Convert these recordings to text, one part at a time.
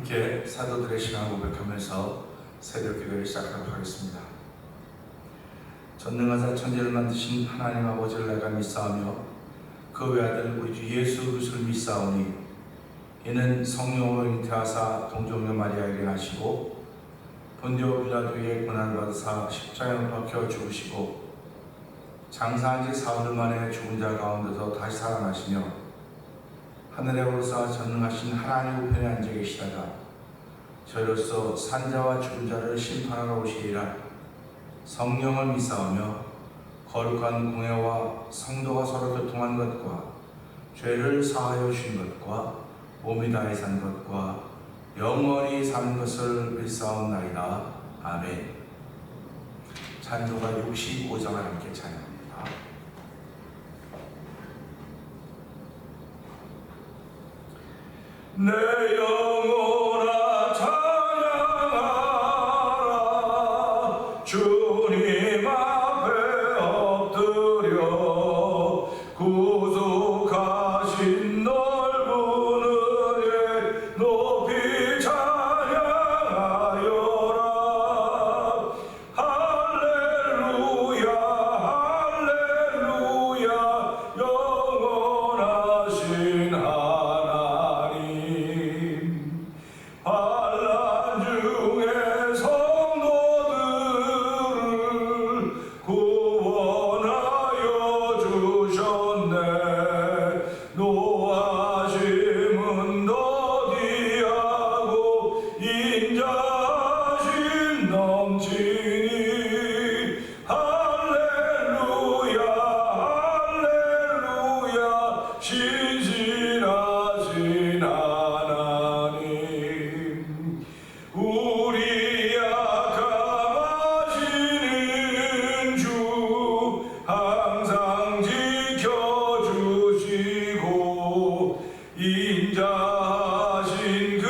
함께 사도들의 신앙을 고백하면서 새벽 기도를 시작하도록 하겠습니다. 전능하사 천지를 만드신 하나님 아버지를 내가 믿사오며 그 외아들 우리 주 예수 그리스도를 믿사오니 이는 성령으로 잉태하사 동정녀 마리아에게 나시고 본디오 빌라도의 고난을 받으사 십자가에 박혀 죽으시고 장사한 지 사흘 만에 죽은 자 가운데서 다시 살아나시며 하늘에 오르사 전능하신 하나님 우편에 앉아 계시다가 저희로서 산자와 죽은 자를 심판하러 오시리라. 성령을 믿사오며 거룩한 공회와 성도가 서로 교통한 것과 죄를 사하여 주신 것과 몸이 다해 산 것과 영원히 사는 것을 믿사옵나이다. 아멘. 찬송가 65장을 함께 찬양합니다. 내 영혼아 찬양하라. 주님 앞에 엎드려 구속하신 넓은 은혜 높이 찬양하여라. 할렐루야 할렐루야 영원하신 반란 중에 성도들을 구원하여 주셨네. 노하심은 더디하고 인자심 넘치니 할렐루야 할렐루야 신실하신 하나님. 우리 약함하시는 주 항상 지켜주시고 인자하신 그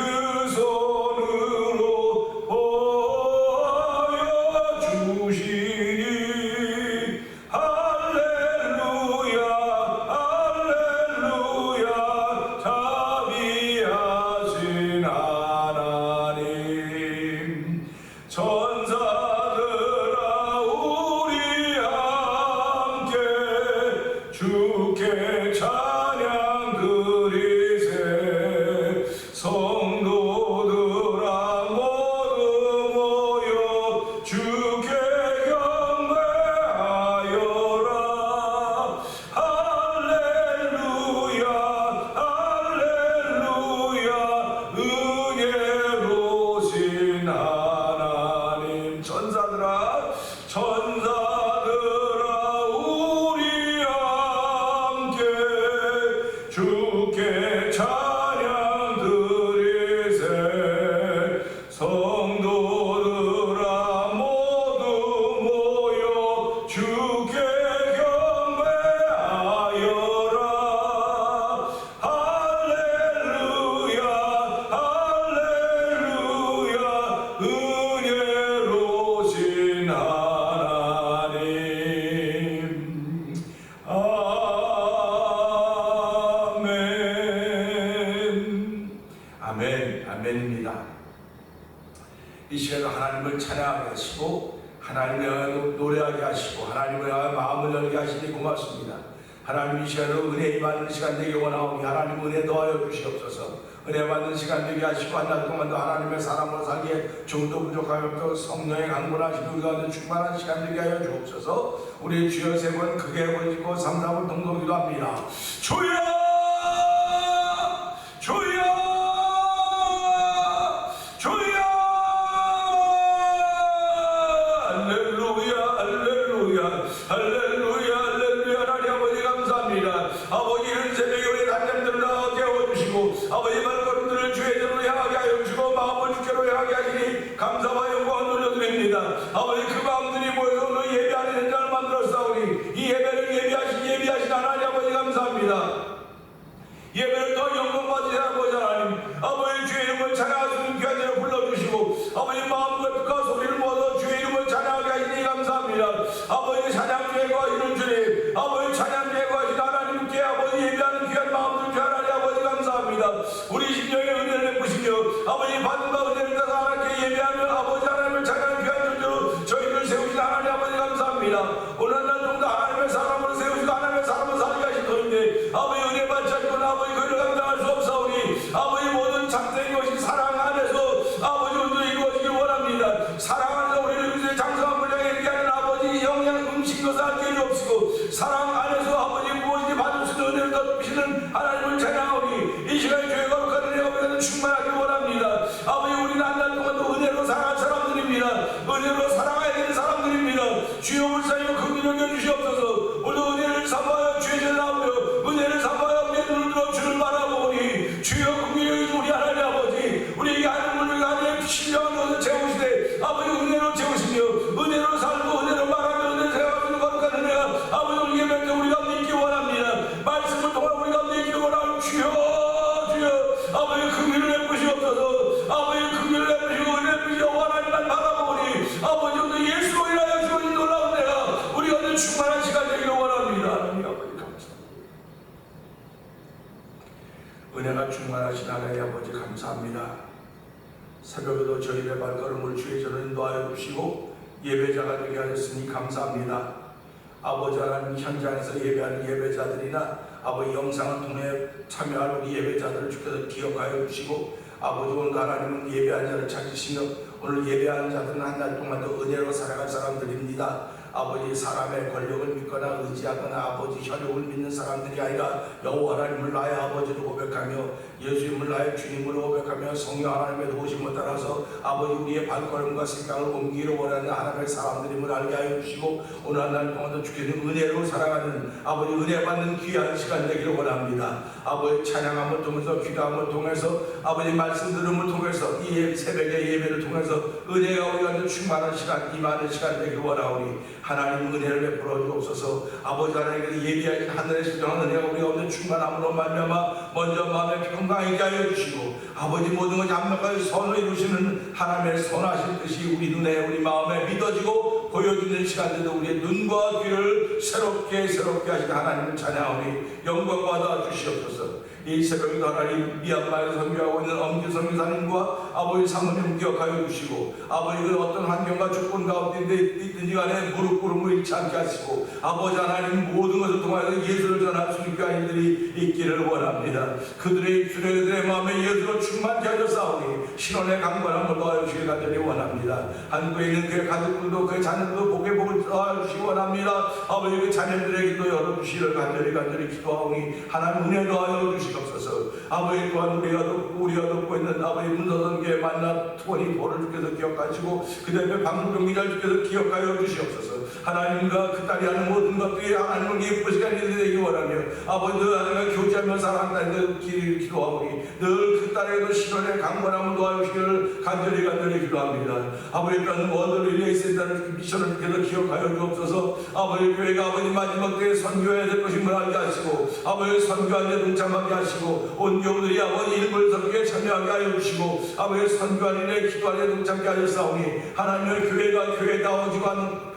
손으로 보여 주시니 할렐루야 할렐루야 자비하신 하나님. 천사들아 우리 함께 주께 찬양 그리세. 성도들아 모두 모여 주께 경배하여라. 할렐루야 할렐루야 은혜로우신 하나님. 천사들아 우리 함께 주께 찬양 드리세. 성도들아 모두 모여 주께 경배하여라. 할렐루야 할렐루야 은혜로우신 하나님. 아멘. 아멘. 아멘입니다. 이 시간에 하나님을 찬양하게 하시고 하나님을 노래하게 하시고 하나님을 마음을 열게 하시니 고맙습니다. 하나님 이 시간으로 은혜 받는 시간 되기 원하오니 하나님 은혜 더하여 주시옵소서. 은혜 받는 시간 되게 하시고 한 달 동안도 하나님의 사람으로 살기에 좀더 부족하여 성령의 강건하신 우리 가운데 충만한 시간 되게 하여 주옵소서. 우리 주여 세 번 크게 부르짖고 삼삼을 동동기도 합니다. 주여 주여 주여 할렐루야 할렐루야 할렐루야 할렐루야. 하나님 아버지 감사합니다. 아버지 이런 새벽에 우리 단장들을 깨워주시고 아버지 발걸음들을 주의 대로 향하게 하여 주시고 마음을 주께로 향하게 하시니 감사와 영광을 돌려드립니다. 아버지 그 마음들이 모여서 오늘 예배하는 현장을 만들었사오니 이 예배를 예비하신 하나님 아버지 감사합니다. 예배를 더 영광받으시는 아버지 하나님, 아버지 주의 이름을 찬양하시는 귀한 자를 불러주시고 아버지 마음과 뜻과 소리를 모아서 주의 이름을 찬양하게 하시니 감사합니다. 아버지 찬양주에 거하시는 주님, 아버지 찬양주에 거하시는 하나님께 아버지 예배하는 귀한 마음들 주 하나님 아버지 감사합니다. 우리 심령에 은혜를 베푸시며 아버지 받은바 은혜를 따라 하나님께 예배하며 아버지 하나님을 찬양하는 귀한 존재로 저희를 세우신 하나님 아버지 감사합니다. 오늘 날 동도 하나님의 사람으로 세우시고 하나님의 사람으로 살게 하신 도인데 아버지 은혜 받지 않고는 아버지 그를 감당할 수 없사오니 아버지 모든 참된 것이 사랑 안에서 아버지 오늘 이루어지길 원합니다. 사랑 안에서 우리를 위해 장성한 분량에 이르게 하는 아버지 영양 음식 것을 알게 해주옵시고 사랑 안에서 아버지 무엇인지 받을 수 있는 은혜를 덧주시는 하나님을 찬양하오니 이 시간에 교회 거룩한 은혜가 우리가 충만하길 원합니다. 아버지 우리는 한 달 동안도 은혜로 살아갈 사람들입니다. 은혜로 살아가야 되는 사람들입니다. 주여 불쌍히 긍휼을 여겨주시옵소서. 오늘 은혜를 삼아여 주의 전에 나오며 은혜를 삼아여 우리의 눈을 들어 주를 바라보니 주여 긍휼을 여겨주시고 우리 하나님 아버지 우리에게 하는 분을 하나님 신령한 것을 채우시되 아버지 은혜로 채우시며 은혜로 살고 은혜로 말하며 은혜로 생각하는 거룩한 은혜가 아버지 우리에게 맺게 우리가 믿기 원합니다. 말씀을 통해 우리가 믿기 원하는 주여 아버지 긍휼을 베푸시옵소서. 아버지 긍휼을 베푸시고 은혜를 베푸시고 하나님만 바라보니 아버지 오늘 예수로 인하여 주어진 놀라운 은혜가 우리가 오늘 충만한 시간 되기를 원합니다. 하나님 아버지 감사합니다. 은혜가 충만하신 하나님 아버지 감사합니다. 새벽에도 저희의 발걸음을 주의 전으로 인도하여 주시고 예배자가 되게 하셨으니 감사합니다. 아버지 하나님 현장에서 예배하는 예배자들이나 아버지 영상을 통해 참여할 우리 예배자들을 주께서 기억하여 주시고 아버지 오늘 하나님은 예배한 자를 찾으시며 오늘 예배하는 자들은 한 달 동안도 은혜로 살아갈 사람들입니다. 아버지 사람의 권력을 믿거나 의지하거나 아버지 혈육을 믿는 사람들이 아니라 여호와 하나님을 나의 아버지로 고백하며 예수님을 나의 주님으로 고백하며 성령 하나님의 도우심을 따라서 아버지 우리의 발걸음과 생각을 옮기기를 원하는 하나님의 사람들임을 알게 하여 주시고 오늘 한 달 동안도 주께는 은혜로 살아가는 아버지 은혜 받는 귀한 시간 되기를 원합니다. 아버지 찬양함을 통해서 기도함을 통해서 아버지 말씀 들음을 통해서 이 새벽의 예배를 통해서 은혜가 우리가 충만한 시간 임하는 시간 되기를 원하오니 하나님 은혜를 베풀어 주옵소서. 아버지 하나님께서 예비하신 하늘의 신령한 은혜가 우리가 오늘 충만함으로 말미암아 먼저 마음에 평강하게 하여 주시고 아버지 모든 것이 완벽하게 선을 이루시는 하나님의 선하신 뜻이 우리 눈에 우리 마음에 믿어지고 보여지는 시간들도 우리의 눈과 귀를 새롭게 하시는 하나님을 찬양하오니 영광 받아 주시옵소서. 이 새벽에도 하나님 미얀마에서 선교하고 있는 엄기 선교사님과 아버지 사모님 기억하여 주시고 아버지 그 어떤 환경과 조건 가운데 있든지 간에 무릎 꿇음을 잃지 않게 하시고 아버지 하나님 모든 것을 통하여 예수를 전할 수 있는 교인들이 있기를 원합니다. 그들의 입술에 그들의 마음에 예수로 충만케 하셨사오니 신원의 강건함을 더하여 주시길 간절히 원합니다. 한국에 있는 그 가족들도 그 자녀들도 복의 복을 더하여 주시기 원합니다. 아버지 그 자녀들에게도 열어주시기를 간절히 기도하오니 하나님 은혜 더하여 주시옵소서. 아버지 또한 우리가 돕고 있는 아버지 문서선교회 만나 투원이 보를 주께서 기억하시고 그 다음에 방문경기자를 주께서 기억하여 주시옵소서. 하나님과 그 딸이 하는 모든 것들이 하나님을 예쁘시게 되기 원하며 아버지 늘 하나님과 교제하며 살아간다는 길을 기도하오니 늘 그 딸에게도 실현의 강건함을 도와주시기를 간절히 기도합니다. 아버지 또한 원더를 위해 있다는 미션을 주께서 기억하여 주옵소서. 아버지 교회가 아버지 마지막 때에 선교해야 될 것임을 알게 하시고 아버지 선교하는 데 동참하게 하시고 온 교우들이 아버지 일벌 선교에 참여하게 하여 주시고 아버지 선교하는 데 기도하는 데 동참하게 하셨사오니 하나님의 교회가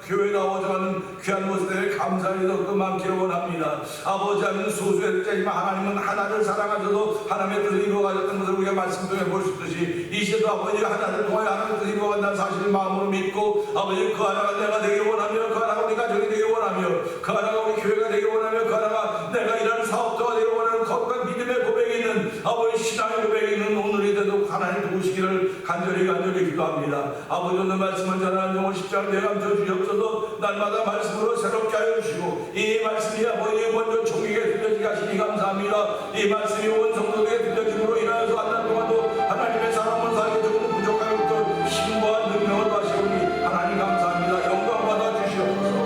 교회다워져가는 귀한 모습에 감사의 덕도 많기를 원합니다. 아버지 하나님은 소수의 자지만 하나님은 하나를 사랑하셔서 하나님의 뜻을 이루어가셨던 것을 우리가 말씀 통해 볼 수 있듯이 이 시대도 아버지가 하나를 통하여 하나님의 뜻을 이루어간다는 사실을 마음으로 믿고 아버지 그 하나가 내가 되길 원하며 그 하나가 우리 가족이 되길 원하며 그 하나가 우리 교회가 되길 원하며 그 하나가 내가 일하는 사업자가 되길 원하는 거룩한 믿음의 고백이 있는 아버지 신앙의 고백이 있는 오늘이 되도 하나님 도우시기를 간절히 기도합니다. 아버지 오늘 말씀을 전하는 영혼 십자가 내감쳐 주시옵소서. 날마다 말씀으로 새롭게 하여 주시고 이 말씀이 아버지 먼저 종에게 들려지게 하시니 감사합니다. 이 말씀이 온 성도에게 들려짐으로 인하여서 한 달 동안도 하나님의 사람을 살게 조금 부족하여도 힘과 능력을 하시오니 하나님 감사합니다. 영광 받아 주시옵소서.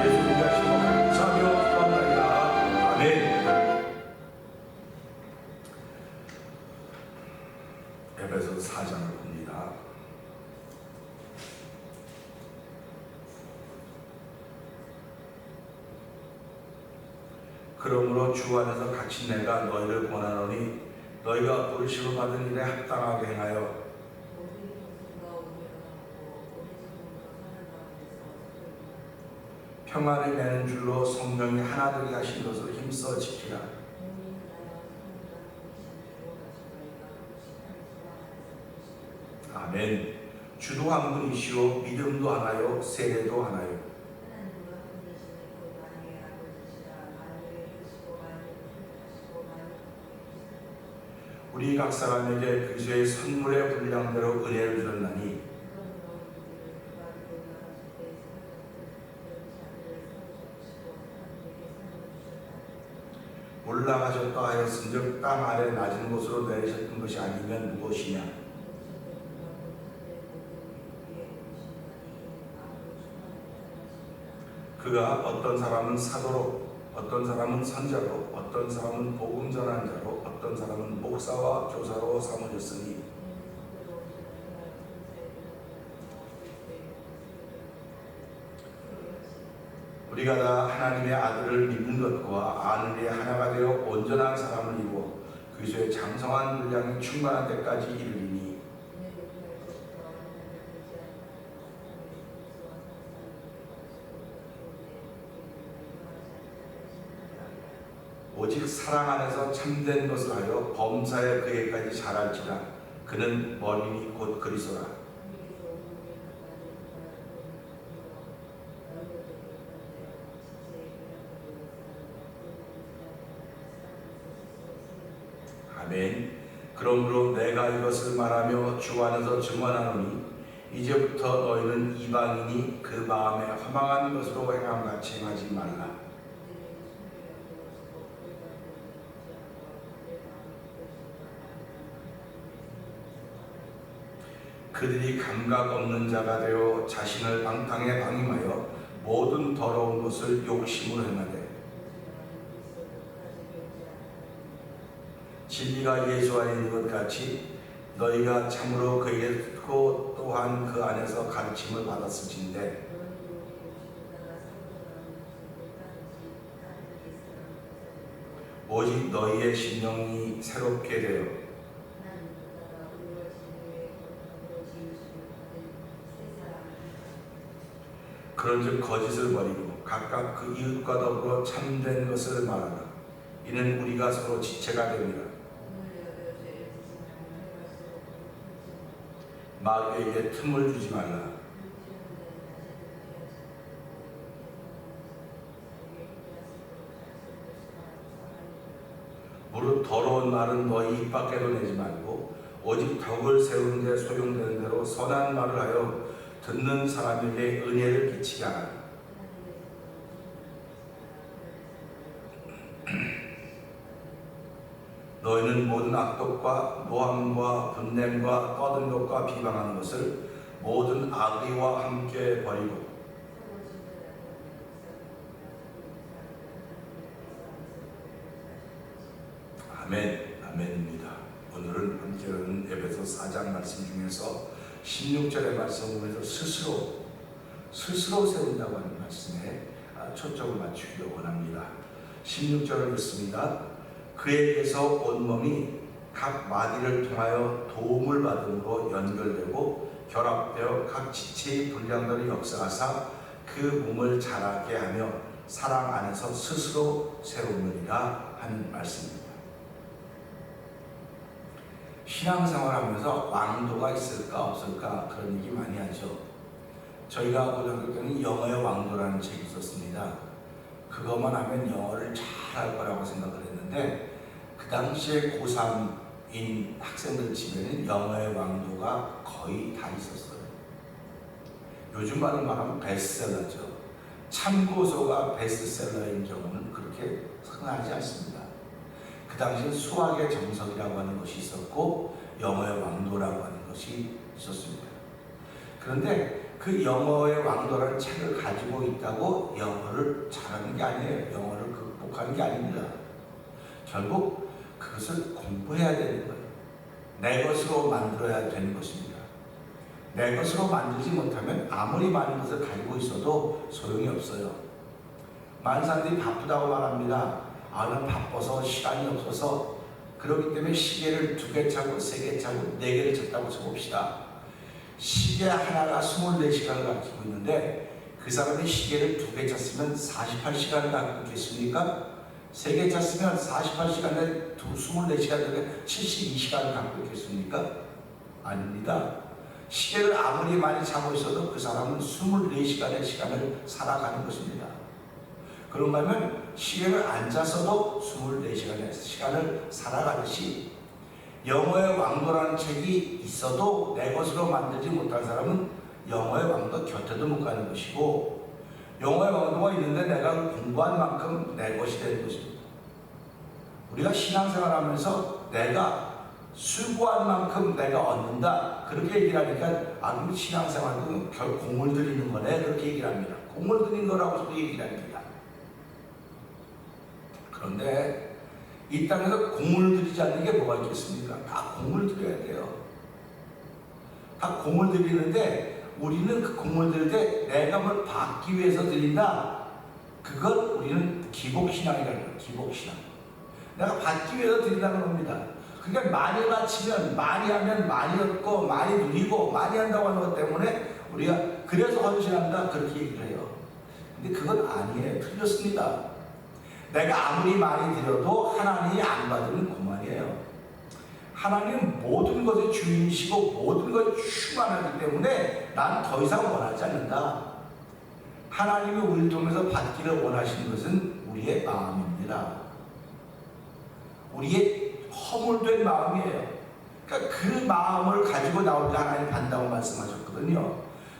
예수님의 이름으로 감사하며 기도합니다. 아멘. 에베소 4장을 봅니다. 그러므로 주 안에서 같이 내가 너희를 권하노니 너희가 불의로 받은 일에 합당하게 행하여 평안을 내는 줄로 성령이 하나 되게 하신 것을 힘써 지키라. 아멘. 주도 한 분이시오 믿음도 하나요 세례도 하나요. 우리 각 사람에게 그리스도의 선물의 분량대로 은혜를 주셨나니 올라가셨다 하였은즉 땅 아래 낮은 곳으로 내리셨던 것이 아니면 무엇이냐. 그가 어떤 사람은 사도로, 어떤 사람은 선자로, 어떤 사람은 복음 전한 자로, 어떤 사람은 목사와 교사로 삼으셨으니 우리가 다 하나님의 아들을 믿는 것과 아는 일에 하나가 되어 온전한 사람을 이루어 그리스도의 장성한 분량이 충만한 데까지 이르리니 오직 사랑 안에서 참된 것을 하여 범사에 그에까지 자랄지라. 그는 머리니 곧 그리스도라. 아멘. 그러므로 내가 이것을 말하며 주 안에서 증언하노니 이제부터 너희는 이방인이 그 마음에 허망한 것으로 행함같이 행하지 말라. 그들이 감각 없는 자가 되어 자신을 방탕에 방임하여 모든 더러운 것을 욕심으로 행하되 진리가 예수 안에 있는 것 같이 너희가 참으로 그에게 듣고 또한 그 안에서 가르침을 받았을진데 오직 너희의 심령이 새롭게 되어 그런즉 거짓을 버리고 각각 그 이웃과 더불어 참된 것을 말하라. 이는 우리가 서로 지체가 됩니다. 마귀에게 틈을 주지 말라. 무릇 더러운 말은 너희 입 밖에도 내지 말고 오직 덕을 세우는 데 소용되는 대로 선한 말을 하여 듣는 사람에게 은혜를 끼치게 하라. 너희는 모든 악독과 노함과 분냄과 떠든 것과 비방하는 것을 모든 악의와 함께 버리고 아멘, 아멘입니다. 오늘은 함께 읽은 에베소 4장 말씀 중에서 16절의 말씀 보면서 스스로 세운다고 하는 말씀에 초점을 맞추기를 원합니다. 16절을 읽습니다. 그에게서 온몸이 각 마디를 통하여 도움을 받음으로 연결되고 결합되어 각 지체의 분량들을 역사하사 그 몸을 자라게 하며 사랑 안에서 스스로 세우느니라 하는 말씀입니다. 신앙생활하면서 왕도가 있을까 없을까 그런 얘기 많이 하죠. 저희가 고등학교 때는 영어의 왕도라는 책이 있었습니다. 그것만 하면 영어를 잘할 거라고 생각을 했는데 그 당시에 고3인 학생들 집에는 영어의 왕도가 거의 다 있었어요. 요즘 말하면 베스트셀러죠. 참고서가 베스트셀러인 경우는 그렇게 흔하지 않습니다. 그 당시에 수학의 정석이라고 하는 것이 있었고 영어의 왕도라고 하는 것이 있었습니다. 그런데 그 영어의 왕도라는 책을 가지고 있다고 영어를 잘하는 게 아니에요. 영어를 극복하는 게 아닙니다. 결국 그것을 공부해야 되는 거예요. 내 것으로 만들어야 되는 것입니다. 내 것으로 만들지 못하면 아무리 많은 것을 가지고 있어도 소용이 없어요. 많은 사람들이 바쁘다고 말합니다. 난 바빠서 시간이 없어서. 그렇기 때문에 시계를 2개 차고 3개 차고 4개를 찼다고 쳐봅시다. 시계 하나가 24시간을 가지고 있는데 그 사람이 시계를 2개 찼으면 48시간을 갖고 있겠습니까? 3개 찼으면 48시간에 24시간 중에 72시간을 갖고 있겠습니까? 아닙니다. 시계를 아무리 많이 차고 있어도 그 사람은 24시간의 시간을 살아가는 것입니다. 그런가 하면 시계를 안 찼어도 24시간의 시간을 살아가듯이 영어의 왕도라는 책이 있어도 내 것으로 만들지 못한 사람은 영어의 왕도 곁에도 못 가는 것이고, 영어의 왕도가 있는데 내가 공부한 만큼 내 것이 되는 것입니다. 우리가 신앙생활하면서 내가 수고한 만큼 내가 얻는다, 그렇게 얘기를 하니까 그럼 신앙생활도 결 공을 들이는 거네, 그렇게 얘기를 합니다. 공을 들인 거라고 얘기를 합니다. 그런데 이 땅에서 공을 들이지 않는 게 뭐가 있겠습니까? 다 공을 들여야 돼요. 다 공을 들이는데 우리는 그 공을 들일 때 내가 뭘 받기 위해서 드린다, 그걸 우리는 기복신앙이라고 해요. 기복신앙. 내가 받기 위해서 드린다는 겁니다. 그러니까 많이 바치면, 많이 하면 많이 얻고, 많이 누리고, 많이 한다고 하는 것 때문에 우리가 그래서 헌신한다, 그렇게 얘기를 해요. 근데 그건 아니에요. 틀렸습니다. 내가 아무리 많이 드려도 하나님이 안 받으면 그만이에요. 하나님은 모든 것의 주인이시고 모든 것이 충만하기 때문에 난 더 이상 원하지 않는다. 하나님이 우리를 통해서 받기를 원하시는 것은 우리의 마음입니다. 우리의 허물된 마음이에요. 그러니까 그 마음을 가지고 나올 때 하나님 받는다고 말씀하셨거든요.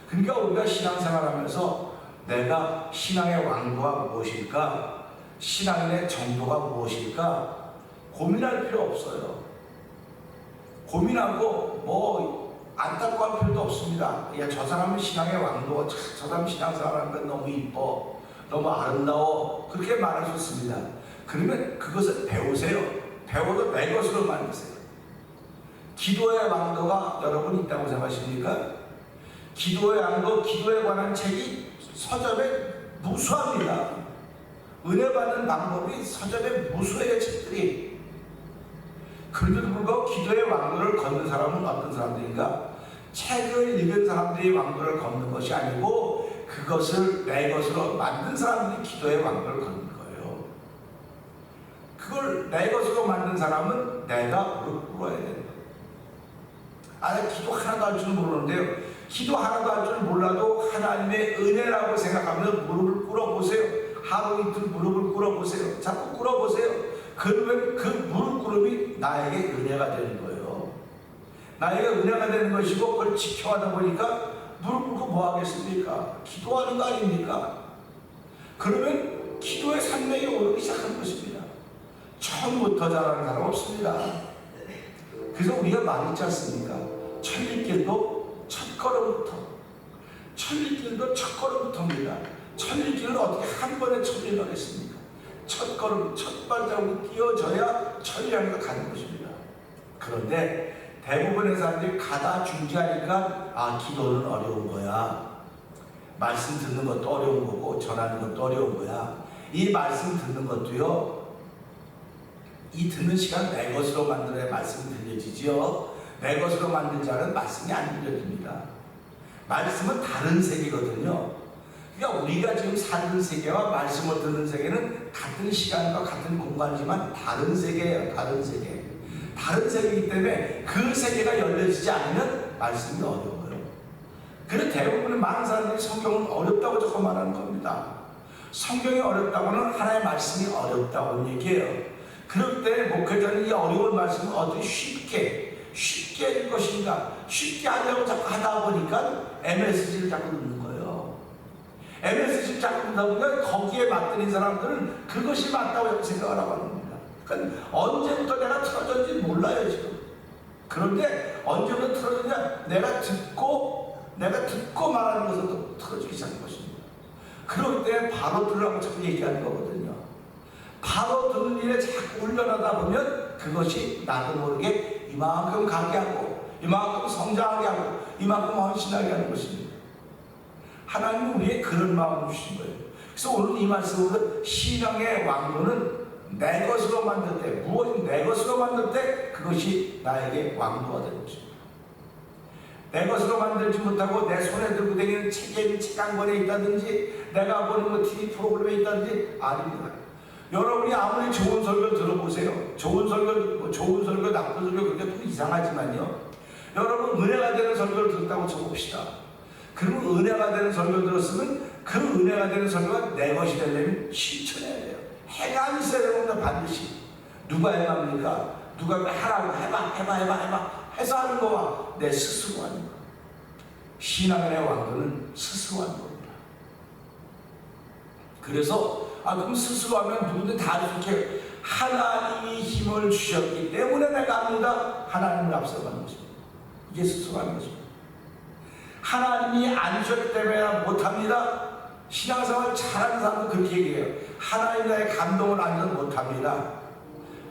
그러니까 우리가 신앙생활하면서 내가 신앙의 왕도가 무엇일까, 신앙인의 정도가 무엇일까 고민할 필요 없어요. 고민하고 안타까울 필요도 없습니다. 야, 저 사람은 신앙의 왕도, 저 사람 신앙생활하는 건 너무 이뻐, 너무 아름다워, 그렇게 말하셨습니다. 그러면 그것을 배우세요. 배워도 내 것으로 만드세요. 기도의 왕도가 여러분 있다고 생각하십니까? 기도의 왕도, 기도에 관한 책이 서점에 무수합니다. 은혜 받는 방법이 서점에 무수해요, 책들이. 그런데도 불구하고 기도의 왕도를 걷는 사람은 어떤 사람들인가? 책을 읽은 사람들이 왕도를 걷는 것이 아니고 그것을 내 것으로 만든 사람들이 기도의 왕도를 걷는 거예요. 그걸 내 것으로 만든 사람은 내가 무릎 꿇어야 된다. 내가 기도 하나도 할 줄 모르는데요. 기도 하나도 할 줄 몰라도 하나님의 은혜라고 생각하면서 무릎을 꿇어보세요. 하루 이틀 무릎을 꿇어보세요. 자꾸 꿇어보세요. 그러면 그 무릎 꿇음이 나에게 은혜가 되는 거예요. 나에게 은혜가 되는 것이고 그걸 지켜하다 보니까 무릎 꿇고 뭐 하겠습니까? 기도하는 거 아닙니까? 그러면 기도의 산맥에 오르기 시작하는 것입니다. 처음부터 잘하는 사람 없습니다. 그래서 우리가 많이 있지 않습니까? 천리길도 첫걸음부터, 천리길도 첫걸음부터입니다. 천리길을 어떻게 한 번에 천리를 하겠습니까? 첫걸음, 첫 발자국이 띄어져야 천리하는 걸 가는 것입니다. 그런데 대부분의 사람들이 가다 중지하니까 기도는 어려운 거야. 말씀 듣는 것도 어려운 거고 전하는 것도 어려운 거야. 이 말씀 듣는 것도요, 이 듣는 시간 내 것으로 만들어야 말씀이 들려지지요. 내 것으로 만든 자는 말씀이 안 들려집니다. 말씀은 다른 세계거든요. 그러니까 우리가 지금 사는 세계와 말씀을 듣는 세계는 같은 시간과 같은 공간이지만 다른 세계예요. 다른 세계. 다른 세계이기 때문에 그 세계가 열려지지 않으면 말씀이 어려워요. 그래서 대부분의 많은 사람들이 성경은 어렵다고 자꾸 말하는 겁니다. 성경이 어렵다고는 하나님의 말씀이 어렵다고 얘기해요. 그럴 때 목회자는 이 어려운 말씀을 어떻게 쉽게 해줄 것인가, 쉽게 하려고 자꾸 하다 보니까 MSG를 자꾸 넣는 거예요. MSG를 자꾸 넣다 보니까 거기에 맞들인 사람들은 그것이 맞다고 생각을 하고 하는 겁니다. 그러니까 언제부터 내가 틀어졌는지 몰라요, 지금. 그런데 언제부터 틀어졌냐? 내가 듣고 말하는 것으로 틀어지기 시작한 것입니다. 그럴 때 바로 들으라고 자꾸 얘기하는 거거든요. 바로 듣는 일에 자꾸 훈련하다 보면 그것이 나도 모르게 이만큼 가게 하고, 이만큼 성장하게 하고, 이만큼 헌신하게 하는 것입니다. 하나님은 우리에게 그런 마음을 주신 거예요. 그래서 오늘 이 말씀으로 신앙의 왕도는 내 것으로 만들 때, 무엇이 내 것으로 만들 때 그것이 나에게 왕도가 되는 것입니다. 내 것으로 만들지 못하고 내 손에 들고 다니는 책에 책 한 권에 있다든지 내가 보는 TV 프로그램에 있다든지 아닙니다. 여러분이 아무리 좋은 설교 들어보세요. 좋은 설교, 나쁜 설교 그렇게 또 이상하지만요. 여러분 은혜가 되는 설교를 듣다고 쳐봅시다. 그러면 은혜가 되는 설교 들었으면 그 은혜가 되는 설교가 내 것이 되려면 실천해야 돼요. 행함이 있어야 됩니다. 반드시. 누가 행합니까? 누가 하라고 해봐 해서 하는 거와 내 스스로 하는 거. 신앙의 왕도는 스스로 하는 겁니다. 그래서 그럼 스스로 하면 누구든 다 이렇게 하나님이 힘을 주셨기 때문에 내가 합니다. 하나님을 앞서가는 것입니다. 이게 스스로 하는 것입니다. 하나님이 안 주셨기 때문에 못합니다. 신앙생활 잘하는 사람은 그렇게 얘기해요. 하나님 나의 감동을 안 주면 못합니다.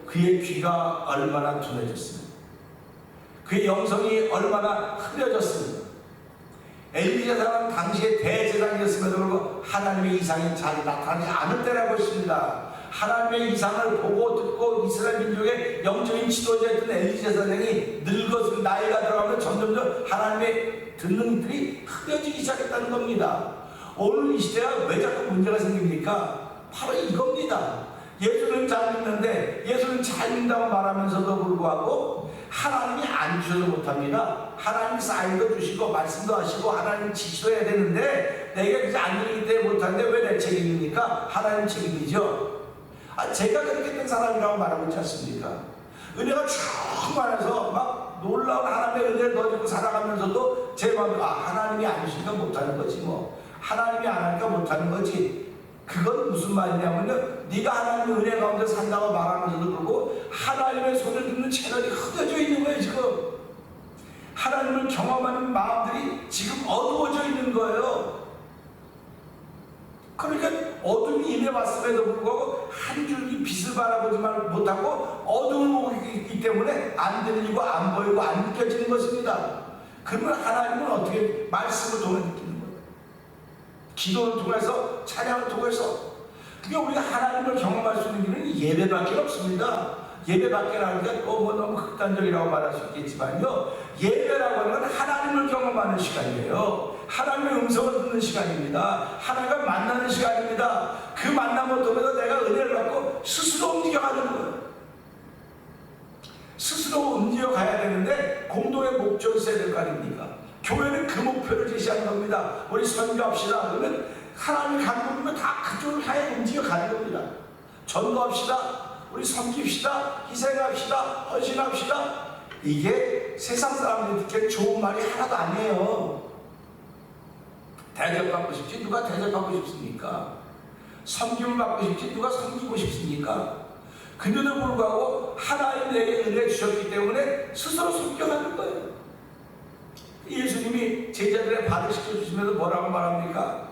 그의 귀가 얼마나 둔해졌습니다. 그의 영성이 얼마나 흐려졌습니다. 엘리야 사람 당시에 대제사장이었음에도 불구하고 하나님의 이상이 잘 나타나지 않을 때라고 했습니다. 하나님의 이상을 보고 듣고 이스라엘 민족의 영적인 지도자였던 엘리 제사장이 늙어서 나이가 들어가면 점점점 하나님의 듣는 이들이 흐려지기 시작했다는 겁니다. 오늘 이 시대가 왜 자꾸 문제가 생깁니까? 바로 이겁니다. 예수는 잘 믿는데 예수는 잘 믿는다고 말하면서도 불구하고 하나님이 안 주셔도 못합니다. 하나님 사인도 주시고 말씀도 하시고 하나님 지시도 해야 되는데 내가 그저 안 들리기 때문에 못하는데 왜 내 책임입니까? 하나님 책임이죠. 제가 그렇게 된 사람이라고 말하고 있지 않습니까? 은혜가 충만해서 막 놀라운 하나님의 은혜를 넣어주고 살아가면서도 제 마음에 하나님이 안 주시니까 못하는 거지 뭐. 하나님이 안 하니까 못하는 거지. 그건 무슨 말이냐면요, 네가 하나님의 은혜 가운데 산다고 말하면서도 그러고 하나님의 소리를 듣는 채널이 흐려져 있는 거예요. 지금 하나님을 경험하는 마음들이 지금 어두워져 있는 거예요. 그러니까 어둠이 임해왔음에도 불구하고 한 줄기 빛을 바라보지만 못하고 어둠을 보고 있기 때문에 안 들리고 안 보이고 안 느껴지는 것입니다. 그러면 하나님은 어떻게 말씀을 통해 느끼는 거예요? 기도를 통해서, 찬양을 통해서. 그러니까 우리가 하나님을 경험할 수 있는 길은 예배밖에 없습니다. 예배밖에라는 게 너무 극단적이라고 말할 수 있겠지만요, 예배라고 하는 건 하나님을 경험하는 시간이에요. 하나님의 음성을 듣는 시간입니다. 하나님과 만나는 시간입니다. 그 만남을 통해서 내가 은혜를 받고 스스로 움직여가는 거예요. 스스로 움직여가야 되는데 공동의 목적이 있어야 될 거 아닙니까? 교회는 그 목표를 제시하는 겁니다. 우리 선교합시다 그러면 하나님의 감동이면 다 그쪽을 향해 움직여가는 겁니다. 전도합시다, 우리 섬깁시다, 희생합시다, 헌신합시다. 이게 세상 사람들에게 좋은 말이 하나도 아니에요. 대접받고 싶지 누가 대접받고 싶습니까? 섬김을 받고 싶지 누가 섬기고 싶습니까? 근데도 불구하고 하나님 내게 은혜 주셨기 때문에 스스로 섬겨가는 거예요. 예수님이 제자들의 발을 씻겨주시면서 뭐라고 말합니까?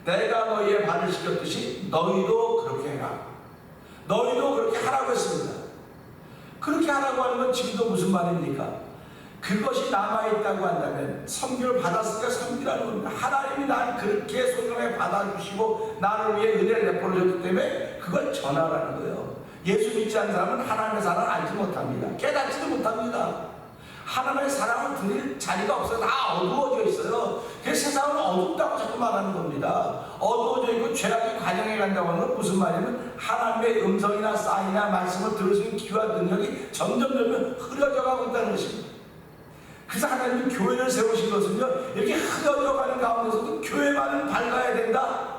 내가 너희의 발을 씻겼듯이 너희도 그렇게 해라. 너희도 그렇게 하라고 했습니다. 그렇게 하라고 하는 건 지금도 무슨 말입니까? 그것이 남아있다고 한다면 섬기를 받았으니까 섬기라는 겁니다. 하나님이 날 그렇게 소중하게 받아주시고 나를 위해 은혜를 내버려줬기 때문에 그걸 전하라는 거예요. 예수 믿지 않는 사람은 하나님의 사랑을 알지 못합니다. 깨닫지도 못합니다. 하나님의 사랑을 드릴 자리가 없어요. 다 어두워져 있어요. 그래서 세상은 어둡다고 자꾸 말하는 겁니다. 어두워져 있고 죄악이 관영해 간다고 하는 건 무슨 말이냐면 하나님의 음성이나 사인이나 말씀을 들을 수 있는 귀와 능력이 점점 흐려져 가고 있다는 것입니다. 그래서 하나님이 교회를 세우신 것은요, 이렇게 흐려져 가는 가운데서도 교회만은 밝아야 된다,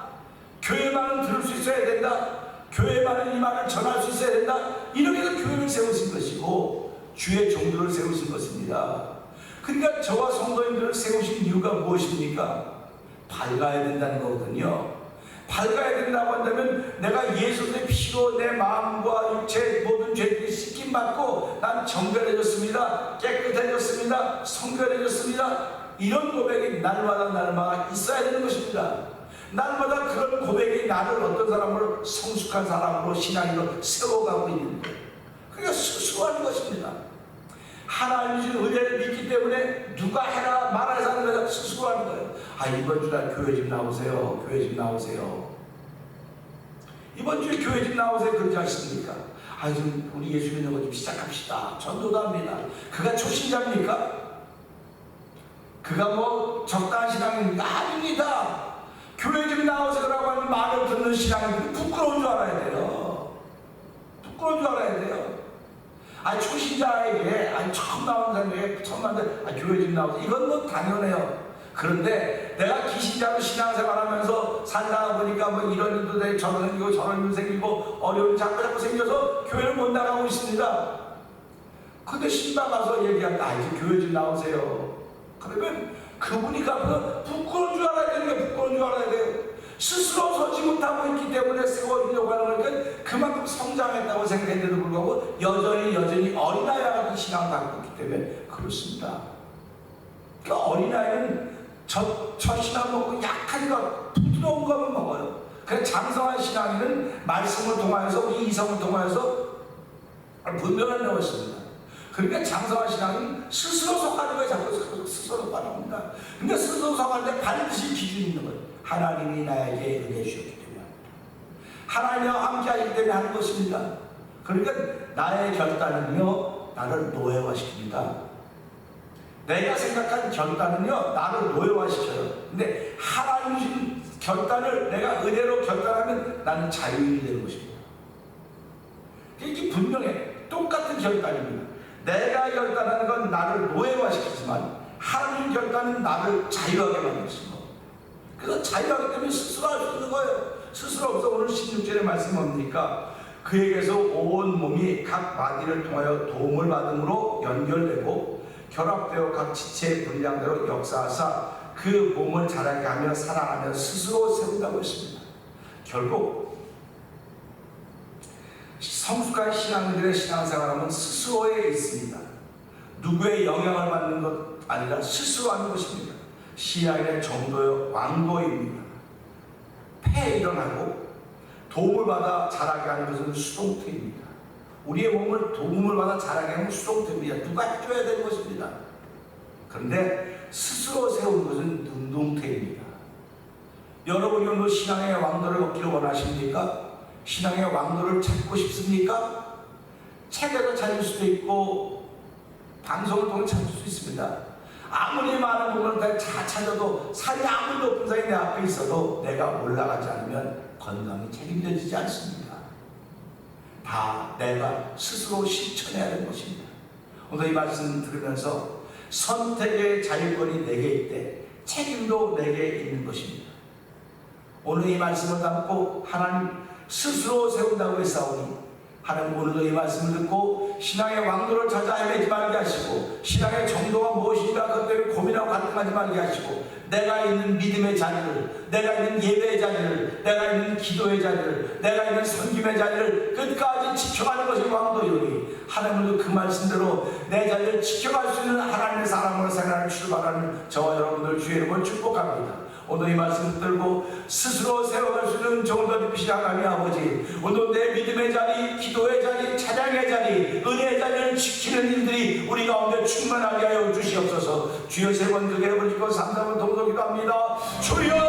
교회만은 들을 수 있어야 된다, 교회만은 이 말을 전할 수 있어야 된다, 이렇게 해서 교회를 세우신 것이고 주의 종들을 세우신 것입니다. 그러니까 저와 성도님들을 세우신 이유가 무엇입니까? 밝아야 된다는 거거든요. 밝아야 된다고 한다면 내가 예수의 피로 내 마음과 육체 모든 죄들이 씻김받고 난 정결해졌습니다, 깨끗해졌습니다, 성결해졌습니다, 이런 고백이 날마다 있어야 되는 것입니다. 날마다 그런 고백이 나를 어떤 사람으로 성숙한 사람으로 신앙으로 세워가고 있는 거예요. 그러니까 스스로 하는 것입니다. 하나님이 주신 은혜를 믿기 때문에 누가 해라 말해서 하는 거예요. 스스로 하는 거예요. 이번 주날 교회 좀 나오세요. 교회 좀 나오세요. 이번 주에 교회 좀 나오세요. 그러지 않습니까? 좀 우리 예수 믿는 거 좀 시작합시다. 전도도 합니다. 그가 초신자입니까? 그가 뭐 적당한 신앙입니까? 아닙니다. 교회 좀 나오세요라고 하는 말을 듣는 신앙이 부끄러운 줄 알아야 돼요. 부끄러운 줄 알아야 돼요. 초신자에게, 처음 나온 사람에게, 처음 나왔는데, 교회 좀 나오세요. 이건 뭐 당연해요. 그런데 내가 기신자로 신앙생활하면서 살다가 보니까 뭐 이런 일도 되고 저런 생기고 저런 일 생기고 어려운 일 자꾸 생겨서 교회를 못 나가고 있습니다. 근데 신방 가서 얘기한다. 이제 교회 좀 나오세요. 그러면 그분이 가서 부끄러운 줄 알아야 되는 게 부끄러운 줄 알아야 돼요. 스스로 서지 못하고 있기 때문에 세워지려고 하는 거니까 그만큼 성장했다고 생각했는데도 불구하고 여전히 어린아이와 같은 신앙을 갖고 있기 때문에 그렇습니다. 그러니까 어린아이는 첫 신앙 먹고 약한 것, 부드러운 것만 먹어요. 그래서 장성한 신앙인은 말씀을 통하여서 우리 이성을 통하여서 분별을 내었습니다. 그러니까 장성한 신앙은 스스로 속하는 거에 자꾸 스스로 속합니다. 근데 스스로 속하는데 반드시 기준이 있는 거예요. 하나님이 나에게 은혜 주셨기 때문에 하나님과 함께 하기 때문에 하는 것입니다. 그러니까 나의 결단은요 나를 노예화시킵니다. 내가 생각한 결단은요 나를 노예화시켜요. 근데 하나님 주신 결단을 내가 은혜로 결단하면 나는 자유인이 되는 것입니다. 이게 분명해. 똑같은 결단입니다. 내가 결단하는 건 나를 노예화시키지만 하나님 결단은 나를 자유하게 만드십니다. 그래서 자유하기 때문에 스스로 할 수 있는 거예요. 스스로 없어. 오늘 16절의 말씀이 뭡니까? 그에게서 온 몸이 각 마디를 통하여 도움을 받음으로 연결되고 결합되어 각 지체의 분량대로 역사하사 그 몸을 자라게 하며 사랑하며 스스로 세운다고 했습니다. 결국 성숙한 신앙인들의 신앙생활은 스스로에 있습니다. 누구의 영향을 받는 것 아니라 스스로 하는 것입니다. 신앙인의 정도의 왕도입니다. 폐에 일어나고 도움을 받아 자라게 하는 것은 수동태입니다. 우리의 몸을 도움을 받아 자라게 하는 수동태입니다. 누가 해줘야 되는 것입니다. 그런데 스스로 세우는 것은 능동태입니다. 여러분이 오늘 신앙의 왕도를 얻기를 원하십니까? 신앙의 왕도를 찾고 싶습니까? 책에서 찾을 수도 있고 방송을 통해 찾을 수 있습니다. 아무리 많은 부분을 다 찾아도 산이 아무리 높은 산이 내 앞에 있어도 내가 올라가지 않으면 건강이 책임져지지 않습니다. 다 내가 스스로 실천해야 하는 것입니다. 오늘 이 말씀을 들으면서 선택의 자유권이 내게 있대 책임도 내게 있는 것입니다. 오늘 이 말씀을 담고 하나님 스스로 세운다고 했사오니 하나님 오늘도 이 말씀을 듣고 신앙의 왕도를 찾아 헤매지 말게 하시고 신앙의 정도가 무엇인가 그것 때문에 고민하고 갈등하지 말게 하시고 내가 있는 믿음의 자리를, 내가 있는 예배의 자리를, 내가 있는 기도의 자리를, 내가 있는 섬김의 자리를 끝까지 지켜가는 것이 왕도이오니 하나님도 그 말씀대로 내 자리를 지켜갈 수 있는 하나님의 사람으로 생활을 출발하는 저와 여러분들 주의 이름을 축복합니다. 오늘 이 말씀 들고 스스로 세워갈 수 있는 정도 주시기 하나님 아버지, 오늘 내 믿음의 자리, 기도의 자리, 찬양의 자리, 은혜의 자리를 지키는 일들이 우리 가운데 충만하게 하여 주시옵소서. 주여 세 번 그게 버리고 3, 4번 동동기도 합니다. 주여